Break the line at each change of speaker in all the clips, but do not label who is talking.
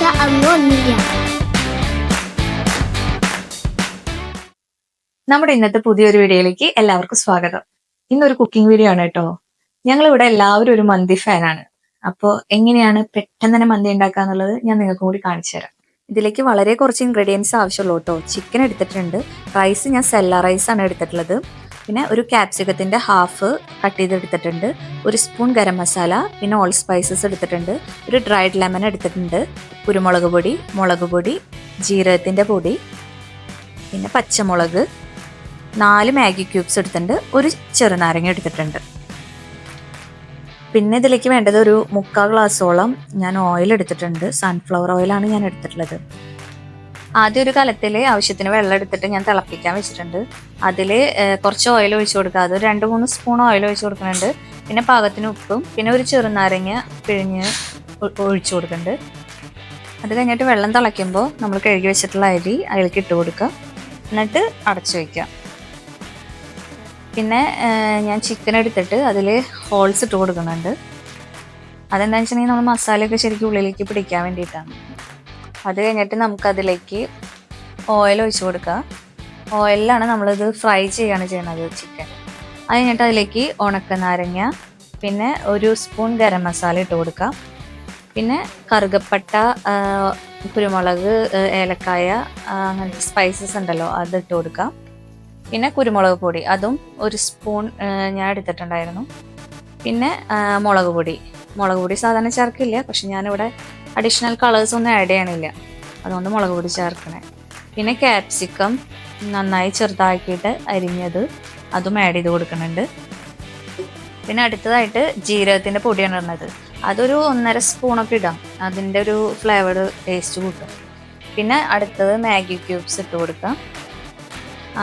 അന്ന് ഒന്നില്ല.
നമ്മുടെ ഇന്നത്തെ പുതിയൊരു വീഡിയോയിലേക്ക് എല്ലാവർക്കും സ്വാഗതം. ഇന്നൊരു കുക്കിംഗ് വീഡിയോ ആണ് കേട്ടോ. ഞങ്ങളിവിടെ എല്ലാവരും ഒരു മന്തി ഫാനാണ്. അപ്പോൾ എങ്ങനെയാണ് പെട്ടെന്ന് തന്നെ മന്തി ഉണ്ടാക്കുക എന്നുള്ളത് ഞാൻ നിങ്ങൾക്ക് കൂടി കാണിച്ചു തരാം. ഇതിലേക്ക് വളരെ കുറച്ച് ഇൻഗ്രീഡിയൻസ് ആവശ്യമുള്ളൂ കേട്ടോ. ചിക്കൻ എടുത്തിട്ടുണ്ട്, റൈസ് ഞാൻ സെല്ല റൈസ് ആണ് എടുത്തിട്ടുള്ളത്, പിന്നെ ഒരു ക്യാപ്സിക്കത്തിന്റെ ഹാഫ് കട്ട് ചെയ്തെടുത്തിട്ടുണ്ട്, ഒരു സ്പൂൺ ഗരം മസാല, പിന്നെ ഓൾ സ്പൈസസ് എടുത്തിട്ടുണ്ട്, ഒരു ഡ്രൈഡ് ലെമൺ എടുത്തിട്ടുണ്ട്, കുരുമുളക് പൊടി, മുളക് പൊടി, ജീരകത്തിന്റെ പൊടി, പിന്നെ പച്ചമുളക്, 4 മാഗി ക്യൂബ്സ് എടുത്തിട്ടുണ്ട്, ഒരു ചെറുനാരങ്ങ എടുത്തിട്ടുണ്ട്. പിന്നെ ഇതിലേക്ക് വേണ്ടത് ഒരു 3/4 ഗ്ലാസോളം ഞാൻ ഓയിൽ എടുത്തിട്ടുണ്ട്. സൺഫ്ലവർ ഓയിലാണ് ഞാൻ എടുത്തിട്ടുള്ളത്. ആദ്യം ഒരു കലത്തിൽ ആവശ്യത്തിന് വെള്ളം എടുത്തിട്ട് ഞാൻ തിളപ്പിക്കാൻ വെച്ചിട്ടുണ്ട്. അതിൽ കുറച്ച് ഓയിൽ ഒഴിച്ചു കൊടുക്കുക. അത് 2-3 സ്പൂൺ ഓയിൽ ഒഴിച്ചു കൊടുക്കുന്നുണ്ട്. പിന്നെ പാകത്തിന് ഉപ്പും, പിന്നെ ഒരു ചെറുനാരങ്ങ പിഴിഞ്ഞ് ഒഴിച്ചു കൊടുക്കുന്നുണ്ട്. അത് കഴിഞ്ഞിട്ട് വെള്ളം തിളയ്ക്കുമ്പോൾ നമ്മൾ കഴുകി വെച്ചിട്ടുള്ള അരി അതിലേക്ക് ഇട്ട് കൊടുക്കുക. എന്നിട്ട് അടച്ചു വയ്ക്കുക. പിന്നെ ഞാൻ ചിക്കൻ എടുത്തിട്ട് അതിൽ ഹോൾസ് ഇട്ട് കൊടുക്കുന്നുണ്ട്. അതെന്താണെന്ന് വെച്ചിട്ടുണ്ടെങ്കിൽ നമ്മൾ മസാലയൊക്കെ ശരിക്കും ഉള്ളിലേക്ക് പിടിക്കാൻ വേണ്ടിയിട്ടാണ്. അത് കഴിഞ്ഞിട്ട് നമുക്കതിലേക്ക് ഓയിൽ ഒഴിച്ചു കൊടുക്കുക. ഓയിലാണ് നമ്മളിത് ഫ്രൈ ചെയ്യാണ് ചെയ്യുന്നത് ചിക്കൻ. അത് കഴിഞ്ഞിട്ട് അതിലേക്ക് ഉണക്കനാരങ്ങ, പിന്നെ ഒരു സ്പൂൺ ഗരം മസാല ഇട്ട് കൊടുക്കുക. പിന്നെ കറുകപ്പട്ട, കുരുമുളക്, ഏലക്കായ, അങ്ങനത്തെ സ്പൈസസ് ഉണ്ടല്ലോ അത് ഇട്ട് കൊടുക്കുക. പിന്നെ കുരുമുളക് പൊടി, അതും ഒരു സ്പൂൺ ഞാൻ എടുത്തിട്ടുണ്ടായിരുന്നു. പിന്നെ മുളക് പൊടി സാധാരണ ചേർക്കില്ല, പക്ഷെ ഞാനിവിടെ അഡീഷണൽ കളേഴ്സ് ഒന്നും ആഡ് ചെയ്യണില്ല, അതുകൊണ്ട് മുളക് പൊടി ചേർക്കണേ. പിന്നെ ക്യാപ്സിക്കം നന്നായി ചെറുതാക്കിയിട്ട് അരിഞ്ഞത് അതും ആഡ് ചെയ്ത് കൊടുക്കുന്നുണ്ട്. പിന്നെ അടുത്തതായിട്ട് ജീരകത്തിൻ്റെ പൊടിയാണ് ഇടുന്നത്. അതൊരു 1.5 സ്പൂണൊക്കെ ഇടാം, അതിൻ്റെ ഒരു ഫ്ലേവർ ടേസ്റ്റ് കൂട്ടും. പിന്നെ അടുത്തത് മാഗി ക്യൂബ്സ് ഇട്ട് കൊടുക്കാം.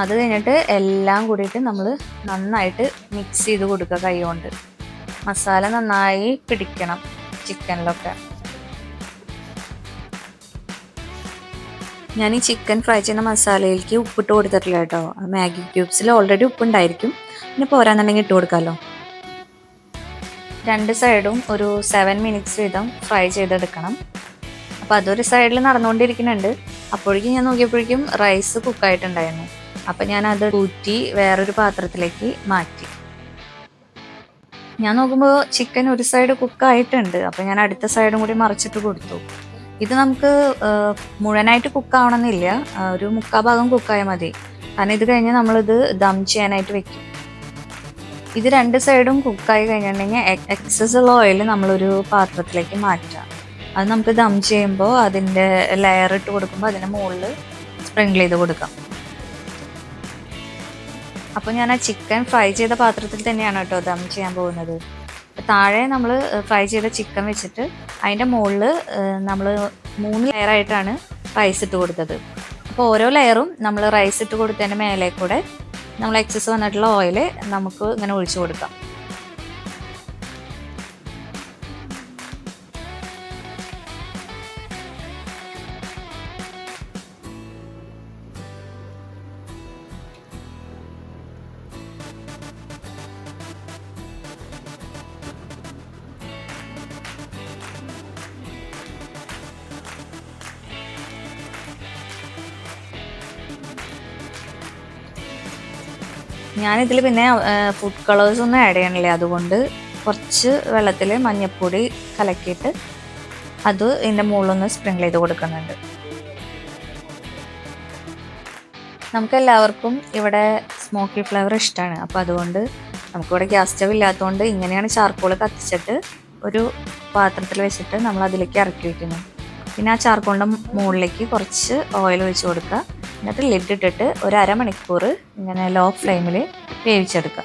അത് കഴിഞ്ഞിട്ട് എല്ലാം കൂടിയിട്ട് നമ്മൾ നന്നായിട്ട് മിക്സ് ചെയ്ത് കൊടുക്കുക കൈ കൊണ്ട്. മസാല നന്നായി പിടിക്കണം ചിക്കനിലൊക്കെ. ഞാൻ ഈ ചിക്കൻ ഫ്രൈ ചെയ്യുന്ന മസാലയിലേക്ക് ഉപ്പിട്ട് കൊടുത്തിട്ടില്ല കേട്ടോ. മാഗി ക്യൂബ്സിൽ ഓൾറെഡി ഉപ്പുണ്ടായിരിക്കും, പിന്നെ പോരാന്നുണ്ടെങ്കിൽ ഇട്ട് കൊടുക്കാമല്ലോ. 2 സൈഡും ഒരു 7 മിനിറ്റ്സ് വീതം ഫ്രൈ ചെയ്തെടുക്കണം. അപ്പോൾ അതൊരു സൈഡിൽ നടന്നുകൊണ്ടിരിക്കുന്നുണ്ട്. അപ്പോഴേക്കും ഞാൻ നോക്കിയപ്പോഴേക്കും റൈസ് കുക്കായിട്ടുണ്ടായിരുന്നു. അപ്പം ഞാനത് ഊറ്റി വേറൊരു പാത്രത്തിലേക്ക് മാറ്റി. ഞാൻ നോക്കുമ്പോൾ ചിക്കൻ ഒരു സൈഡ് കുക്കായിട്ടുണ്ട്. അപ്പം ഞാൻ അടുത്ത സൈഡും കൂടി മറിച്ചിട്ട് കൊടുത്തു. ഇത് നമുക്ക് മുഴുവനായിട്ട് കുക്കാവണമെന്നില്ല, ഒരു 3/4 ഭാഗം കുക്കായാൽ മതി. കാരണം ഇത് കഴിഞ്ഞ് നമ്മളിത് ദം ചെയ്യാനായിട്ട് വെക്കും. ഇത് 2 സൈഡും കുക്കായി കഴിഞ്ഞിട്ടുണ്ടെങ്കിൽ എക്സസ് ഉള്ള ഓയിൽ നമ്മളൊരു പാത്രത്തിലേക്ക് മാറ്റാം. അത് നമുക്ക് ദം ചെയ്യുമ്പോൾ അതിൻ്റെ ലെയർ ഇട്ട് കൊടുക്കുമ്പോൾ അതിൻ്റെ മുകളിൽ സ്പ്രിങ്കിൾ ചെയ്ത് കൊടുക്കാം. അപ്പോൾ ഞാൻ ആ ചിക്കൻ ഫ്രൈ ചെയ്ത പാത്രത്തിൽ തന്നെയാണ് കേട്ടോ ദം ചെയ്യാൻ പോകുന്നത്. താഴെ നമ്മൾ ഫ്രൈ ചെയ്ത ചിക്കൻ വെച്ചിട്ട് അതിൻ്റെ മുകളിൽ നമ്മൾ 3 ലെയറായിട്ടാണ് റൈസ് ഇട്ട് കൊടുത്തത്. അപ്പോൾ ഓരോ ലെയറും നമ്മൾ റൈസ് ഇട്ട് കൊടുത്തതിൻ്റെ മേലെ കൂടെ നമ്മൾ എക്സസ് വന്നിട്ടുള്ള ഓയിൽ നമുക്ക് ഇങ്ങനെ ഒഴിച്ചു കൊടുക്കാം. ഞാനിതിൽ പിന്നെ ഫുഡ് കളേഴ്സ് ഒന്നും ആഡ് ചെയ്യണില്ല, അതുകൊണ്ട് കുറച്ച് വെള്ളത്തിൽ മഞ്ഞൾപ്പൊടി കലക്കിയിട്ട് അത് ഇതിൻ്റെ മുകളിലൊന്ന് സ്പ്രിങ്കിൾ ചെയ്ത് കൊടുക്കുന്നുണ്ട്. നമുക്കെല്ലാവർക്കും ഇവിടെ സ്മോക്കി ഫ്ലേവർ ഇഷ്ടമാണ്. അപ്പോൾ അതുകൊണ്ട് നമുക്കിവിടെ ഗ്യാസ് സ്റ്റവ് ഇല്ലാത്തതുകൊണ്ട് ഇങ്ങനെയാണ് ചാർക്കോൾ കത്തിച്ചിട്ട് ഒരു പാത്രത്തിൽ വെച്ചിട്ട് നമ്മൾ അതിലേക്ക് ഇറക്കി വയ്ക്കുന്നു. പിന്നെ ആ ചാർക്കോളിൻ്റെ മുകളിലേക്ക് കുറച്ച് ഓയിൽ ഒഴിച്ച് കൊടുക്കുക. എന്നിട്ട് ലിഡ് ഇട്ടിട്ട് ഒരു 1/2 മണിക്കൂർ ഇങ്ങനെ ലോ ഫ്ലെയിമിൽ വേവിച്ചെടുക്കുക.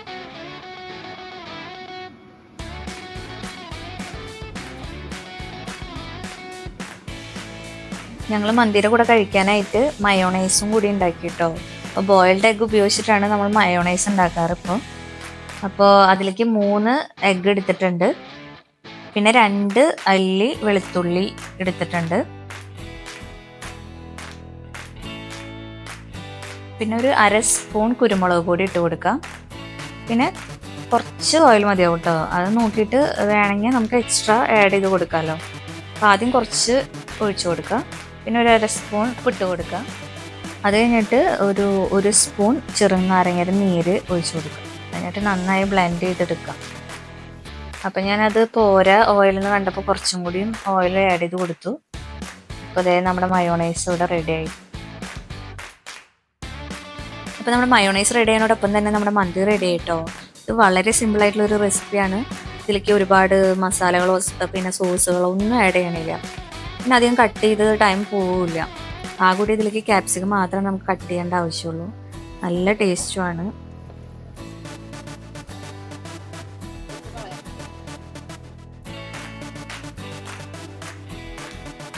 ഞങ്ങൾ മന്തിയുടെ കൂടെ കഴിക്കാനായിട്ട് മയോണൈസും കൂടി ഉണ്ടാക്കി കേട്ടോ. അപ്പോൾ ബോയിൽഡ് എഗ്ഗ് ഉപയോഗിച്ചിട്ടാണ് നമ്മൾ മയോണൈസ് ഉണ്ടാക്കാറ് ഇപ്പോൾ. അപ്പോൾ അതിലേക്ക് 3 എഗ്ഗ് എടുത്തിട്ടുണ്ട്, പിന്നെ 2 അല്ലി വെളുത്തുള്ളി എടുത്തിട്ടുണ്ട്, പിന്നെ ഒരു 1/2 സ്പൂൺ കുരുമുളക് പൊടി ഇട്ട് കൊടുക്കാം. പിന്നെ കുറച്ച് ഓയിൽ മതിയാവും കേട്ടോ, അത് നോക്കിയിട്ട് വേണമെങ്കിൽ നമുക്ക് എക്സ്ട്രാ ആഡ് ചെയ്ത് കൊടുക്കാമല്ലോ. അപ്പോൾ ആദ്യം കുറച്ച് ഒഴിച്ചു കൊടുക്കുക. പിന്നെ ഒരു 1/2 സ്പൂൺ ഉപ്പിട്ട് കൊടുക്കുക. അത് കഴിഞ്ഞിട്ട് ഒരു സ്പൂൺ ചെറുനാരങ്ങയുടെ നീര് ഒഴിച്ചു കൊടുക്കുക. എന്നിട്ട് നന്നായി ബ്ലെൻഡ് ചെയ്തെടുക്കുക. അപ്പം ഞാനത് പോരാ ഓയിലിൽ നിന്ന് കണ്ടപ്പോൾ കുറച്ചും കൂടിയും ഓയിൽ ആഡ് ചെയ്ത് കൊടുത്തു. അപ്പോൾ അതായത് നമ്മുടെ മയോണൈസ് ഇവിടെ റെഡിയായി. അപ്പോൾ നമ്മുടെ മയോണൈസ് റെഡി ആയതിനോടൊപ്പം തന്നെ നമ്മുടെ മന്തി റെഡി ആയിട്ടോ. ഇത് വളരെ സിമ്പിളായിട്ടുള്ളൊരു റെസിപ്പിയാണ്. ഇതിലേക്ക് ഒരുപാട് മസാലകളോ പിന്നെ സോസുകളോ ഒന്നും ആഡ് ചെയ്യണില്ല. പിന്നെ അധികം കട്ട് ചെയ്ത് ടൈം പോവില്ല. ആ കൂടി ഇതിലേക്ക് ക്യാപ്സിക്കം മാത്രമേ നമുക്ക് കട്ട് ചെയ്യേണ്ട ആവശ്യമുള്ളൂ. നല്ല ടേസ്റ്റുമാണ്.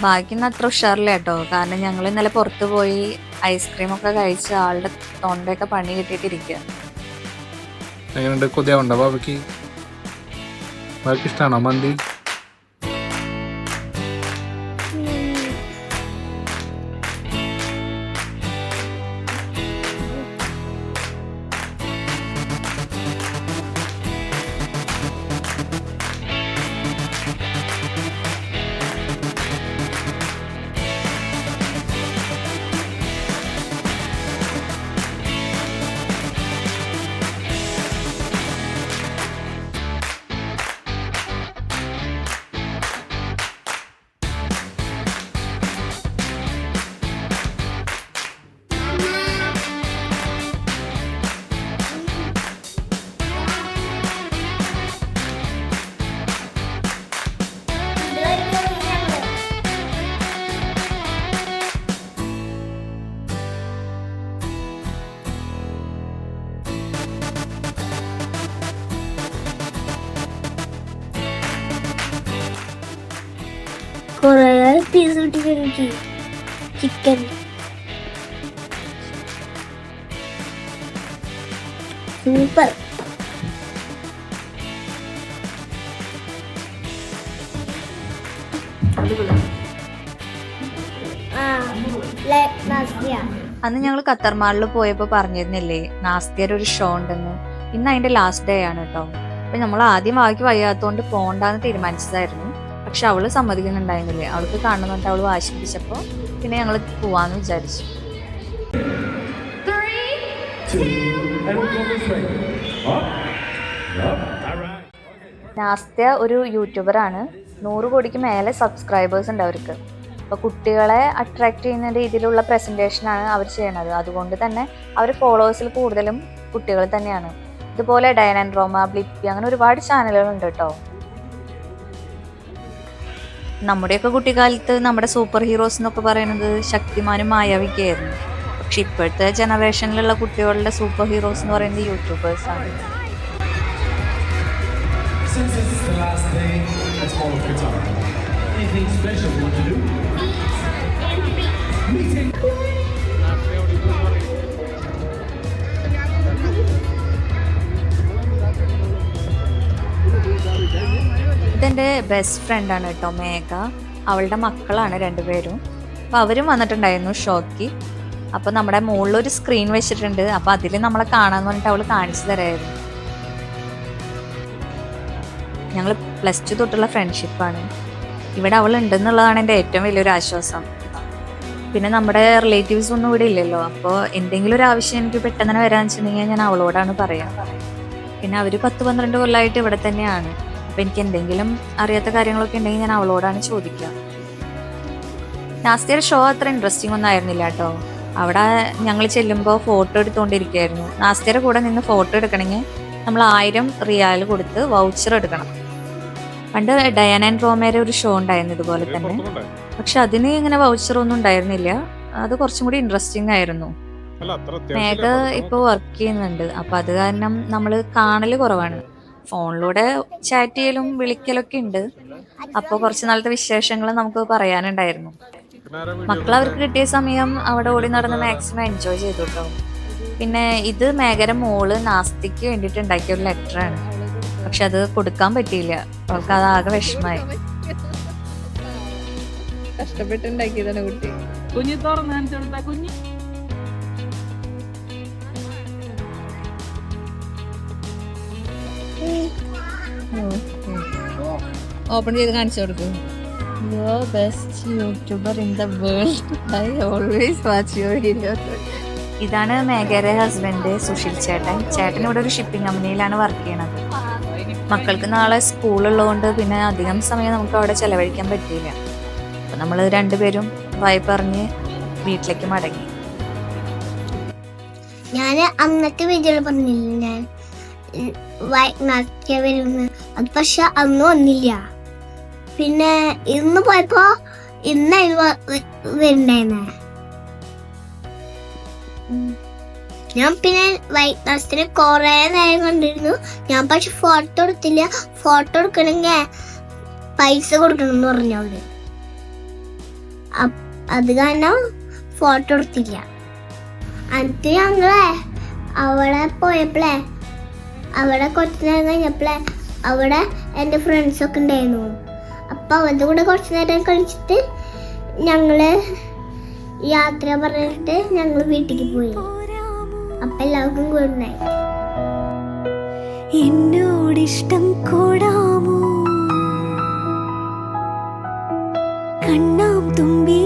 ബാക്കിയൊന്നും അത്ര ഉഷാറില്ല കേട്ടോ. കാരണം ഞങ്ങൾ ഇന്നലെ പുറത്ത് പോയി ഐസ്ക്രീമൊക്കെ കഴിച്ച് ആളുടെ തൊണ്ടയൊക്കെ പണി കിട്ടിയിട്ടിരിക്കുക.
എങ്ങനെയുണ്ട്? കൊതിയാവുണ്ടോ ബാബയ്ക്ക്? ബാബയ്ക്ക് ഇഷ്ടമാണോ മന്തി?
കുറേ പീസ് കിട്ടി എനിക്ക് ചിക്കൻ. സൂപ്പർ.
അന്ന് ഞങ്ങൾ ഖത്തർ മാളിൽ പോയപ്പോൾ പറഞ്ഞിരുന്നില്ലേ നാസ്തിയുടെ ഒരു ഷോ ഉണ്ടെന്ന്. ഇന്ന് അതിന്റെ ലാസ്റ്റ് ഡേ ആണ് കേട്ടോ. അപ്പൊ നമ്മൾ ആദ്യം വായിക്ക് വയ്യാത്തോണ്ട് പോണ്ടാന്ന് തീരുമാനിച്ചതായിരുന്നു. പക്ഷെ അവള് സമ്മതിക്കുന്നുണ്ടായിരുന്നില്ലേ. അവൾക്ക് കാണുന്നുണ്ട്. അവള് വാശി പിടിച്ചപ്പോൾ പിന്നെ ഞങ്ങൾ പോവാന്ന് വിചാരിച്ചു. നാസ്ത്യ ഒരു യൂട്യൂബറാണ്. 100 കോടിക്ക് മേലെ സബ്സ്ക്രൈബേഴ്സ് ഉണ്ട് അവർക്ക്. അപ്പോൾ കുട്ടികളെ അട്രാക്ട് ചെയ്യുന്ന രീതിയിലുള്ള പ്രസൻറ്റേഷനാണ് അവർ ചെയ്യണത്. അതുകൊണ്ട് തന്നെ അവർ ഫോളോവേഴ്സിൽ കൂടുതലും കുട്ടികൾ തന്നെയാണ്. ഇതുപോലെ ഡയൻ ആൻഡ് റോമ, ബ്ലിപ്പി, അങ്ങനെ ഒരുപാട് ചാനലുകളുണ്ട് കേട്ടോ. നമ്മുടെയൊക്കെ കുട്ടിക്കാലത്ത് നമ്മുടെ സൂപ്പർ ഹീറോസ് എന്നൊക്കെ പറയുന്നത് ശക്തിമാനും മായാവിക്കായിരുന്നു. പക്ഷെ ഇപ്പോഴത്തെ ജനറേഷനിലുള്ള കുട്ടികളുടെ സൂപ്പർ ഹീറോസ് എന്ന് പറയുന്നത് യൂട്യൂബേഴ്സാണ്. ഇതെൻ്റെ ബെസ്റ്റ് ഫ്രണ്ടാണ് കേട്ടോ, മേഘ. അവളുടെ മക്കളാണ് 2 പേരും. അപ്പോൾ അവരും വന്നിട്ടുണ്ടായിരുന്നു ഷോയ്ക്ക്. അപ്പോൾ നമ്മുടെ മുകളിലൊരു സ്ക്രീൻ വെച്ചിട്ടുണ്ട്. അപ്പോൾ അതിൽ നമ്മളെ കാണാമെന്ന് പറഞ്ഞിട്ട് അവൾ കാണിച്ചു തരായിരുന്നു. ഞങ്ങൾ +2 തൊട്ടുള്ള ഫ്രണ്ട്ഷിപ്പാണ്. ഇവിടെ അവൾ ഉണ്ടെന്നുള്ളതാണ് എൻ്റെ ഏറ്റവും വലിയൊരു ആശ്വാസം. പിന്നെ നമ്മുടെ റിലേറ്റീവ്സ് ഒന്നും ഇവിടെ ഇല്ലല്ലോ. അപ്പോൾ എന്തെങ്കിലും ഒരു ആവശ്യം എനിക്ക് പെട്ടെന്ന് തന്നെ വരാമെന്ന് വെച്ചിട്ടുണ്ടെങ്കിൽ ഞാൻ അവളോടാണ് പറയാം. പിന്നെ അവർ 10-12 കൊല്ലമായിട്ട് ഇവിടെ തന്നെയാണ്. അപ്പോൾ എനിക്ക് എന്തെങ്കിലും അറിയാത്ത കാര്യങ്ങളൊക്കെ ഉണ്ടെങ്കിൽ ഞാൻ അവളോടാണ് ചോദിക്കുക. നാസ്തിയുടെ ഷോ അത്ര ഇൻട്രസ്റ്റിംഗ് ഒന്നും ആയിരുന്നില്ല കേട്ടോ. അവിടെ ഞങ്ങൾ ചെല്ലുമ്പോൾ ഫോട്ടോ എടുത്തുകൊണ്ടിരിക്കുകയായിരുന്നു. നാസ്തിയുടെ കൂടെ നിന്ന് ഫോട്ടോ എടുക്കണമെങ്കിൽ നമ്മൾ 1000 റിയാൽ കൊടുത്ത് വൗച്ചർ എടുക്കണം. പണ്ട് ഡയാൻ ആൻഡ് റോമയുടെ ഒരു ഷോ ഉണ്ടായിരുന്നു ഇതുപോലെ തന്നെ. പക്ഷെ അതിന് ഇങ്ങനെ വൗച്ചറൊന്നും ഉണ്ടായിരുന്നില്ല. അത് കുറച്ചും കൂടി ഇൻട്രസ്റ്റിംഗ് ആയിരുന്നു. മേഘ ഇപ്പോൾ വർക്ക് ചെയ്യുന്നുണ്ട്. അപ്പം അത് കാരണം നമ്മൾ കാണൽ കുറവാണ്. ഫോണിലൂടെ ചാറ്റ് ചെയ്യലും വിളിക്കലൊക്കെ ഉണ്ട്. അപ്പോൾ കുറച്ച് നാളത്തെ വിശേഷങ്ങൾ നമുക്ക് പറയാനുണ്ടായിരുന്നു. മക്കൾ അവർക്ക് കിട്ടിയ സമയം അവിടെ ഓടി നടന്ന് മാക്സിമം എൻജോയ് ചെയ്തു കേട്ടോ. പിന്നെ ഇത് മേഘയുടെ മോള് നാസ്തിക്ക് വേണ്ടിയിട്ട് ഉണ്ടാക്കിയ ഒരു ലെറ്ററാണ്. പക്ഷെ അത് കൊടുക്കാൻ പറ്റിയില്ല. അവൾക്ക് അതാകെ വിഷമായി.
കഷ്ടപ്പെട്ടുണ്ടാക്കിയതാണ് കുട്ടി. കുഞ്ഞി തുറന്ന് കുഞ്ഞി
ഓപ്പൺ ചെയ്ത് കാണിച്ചു കൊടുക്കും. You're best YouTuber in the world. I always watch your videos. ഇതാണ് മേഘയുടെ ഹസ്ബൻഡ് സുശീൽ ചേട്ടൻ. ചേട്ടൻ ഇവിടെ ഒരു ഷിപ്പിംഗ് കമ്പനിയിലാണ് വർക്ക് ചെയ്യണത്. മക്കൾക്ക് നാളെ സ്കൂളുള്ളതുകൊണ്ട് പിന്നെ അധികം സമയം നമുക്ക് അവിടെ ചെലവഴിക്കാൻ പറ്റിയില്ല. അപ്പം നമ്മൾ രണ്ടുപേരും വായി പറഞ്ഞ് വീട്ടിലേക്ക് മടങ്ങി.
ഞാൻ അന്നത്തെ വീഡിയോയിൽ പറഞ്ഞില്ല ഞാൻ വൈകുന്നേരത്തെ വരുന്ന അത്, പക്ഷെ അന്ന് വന്നില്ല. പിന്നെ ഇന്ന് പോയപ്പോ ഇന്നായിരുന്നു വരുന്നുണ്ടായിരുന്നേ. ഞാൻ പിന്നെ വൈകുന്നേരത്തിന് കൊറേ നേരം കണ്ടിരുന്നു. ഞാൻ പക്ഷെ ഫോട്ടോ എടുത്തില്ല. ഫോട്ടോ എടുക്കണമെങ്കിൽ പൈസ കൊടുക്കണം എന്ന് പറഞ്ഞു അവര്. അത് കാരണം ഫോട്ടോ എടുത്തില്ല. എന്നിട്ട് ഞങ്ങളെ അവിടെ പോയപ്പോഴേ, അവിടെ കുറച്ച് നേരം കഴിഞ്ഞപ്പോഴേ അവിടെ എൻ്റെ ഫ്രണ്ട്സൊക്കെ ഉണ്ടായിരുന്നു. അപ്പം അവരുടെ കൂടെ കുറച്ച് നേരം കളിച്ചിട്ട് ഞങ്ങള് യാത്ര പറഞ്ഞിട്ട് ഞങ്ങൾ വീട്ടിലേക്ക് പോയി. അപ്പം എല്ലാവർക്കും ഗുഡ് നൈറ്റ്.
എന്നോടിഷ്ടം കൂടാമോ കണ്ണാം തുമ്പി